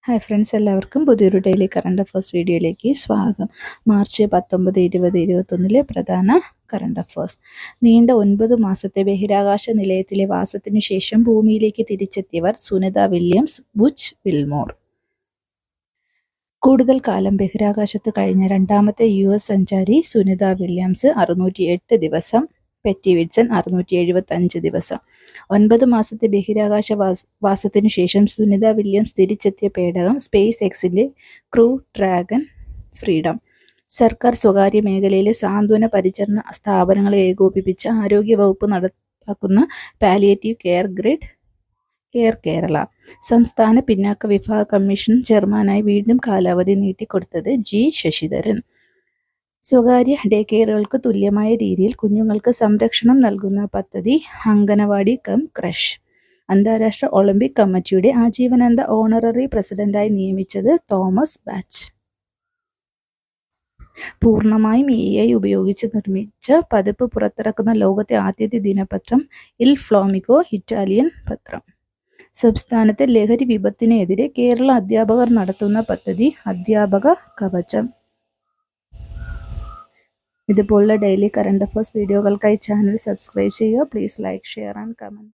Hi friends, എല്ലാവർക്കും പുതിയൊരു daily current affairs വീഡിയോയിലേക്ക് സ്വാഗതം. മാർച്ച് 19, 20, 21 പ്രധാന കറണ്ട് അഫേഴ്സ്. നീണ്ട 9 മാസത്തെ ബഹിരാകാശ നിലയത്തിലെ വാസത്തിനു ശേഷം ഭൂമിയിലേക്ക് തിരിച്ചെത്തിയവർ സുനിത വില്യംസ്, ബുച്ച് വിൽമോർ. കൂടുതൽ കാലം ബഹിരാകാശത്ത് കഴിഞ്ഞ രണ്ടാമത്തെ US സഞ്ചാരി സുനിത വില്യംസ് 608 ദിവസം, പെറ്റി വിറ്റ്സൺ 675 ദിവസം. 9 മാസത്തെ ബഹിരാകാശ വാസത്തിനു ശേഷം സുനിത വില്യംസ് തിരിച്ചെത്തിയ പേടകം സ്പേസ് എക്സിന്റെ ക്രൂ ഡ്രാഗൺ ഫ്രീഡം. സർക്കാർ സ്വകാര്യ മേഖലയിലെ സാന്ത്വന പരിചരണ സ്ഥാപനങ്ങളെ ഏകോപിപ്പിച്ച് ആരോഗ്യവകുപ്പ് നടപ്പാക്കുന്ന palliative care grid care Kerala. സംസ്ഥാന പിന്നാക്ക വിഭാഗ കമ്മീഷൻ ചെയർമാനായി വീണ്ടും കാലാവധി നീട്ടിക്കൊടുത്തത് G ശശിധരൻ. സ്വകാര്യ ഡേ കെയറുകൾക്ക് തുല്യമായ രീതിയിൽ കുഞ്ഞുങ്ങൾക്ക് സംരക്ഷണം നൽകുന്ന പദ്ധതി അങ്കനവാടി കം ക്രഷ്. അന്താരാഷ്ട്ര ഒളിമ്പിക് കമ്മിറ്റിയുടെ ആജീവനാന്ത ഓണററി പ്രസിഡന്റായി നിയമിച്ചത് തോമസ് ബാച്ച്. പൂർണ്ണമായും AI ഉപയോഗിച്ച് നിർമ്മിച്ച പതിപ്പ് പുറത്തിറക്കുന്ന ലോകത്തെ ആദ്യത്തെ ദിനപത്രം ഇൽ ഫ്ലോമിഗോ, ഇറ്റാലിയൻ പത്രം. സംസ്ഥാനത്തെ ലഹരി വിപത്തിനെതിരെ കേരള അധ്യാപകർ നടത്തുന്ന പദ്ധതി അധ്യാപക കവചം. ഇതുപോലുള്ള ഡെയിലി കറണ്ട് അഫേഴ്സ് വീഡിയോകൾക്കായി ചാനൽ സബ്സ്ക്രൈബ് ചെയ്യുക. Please like, share and comment.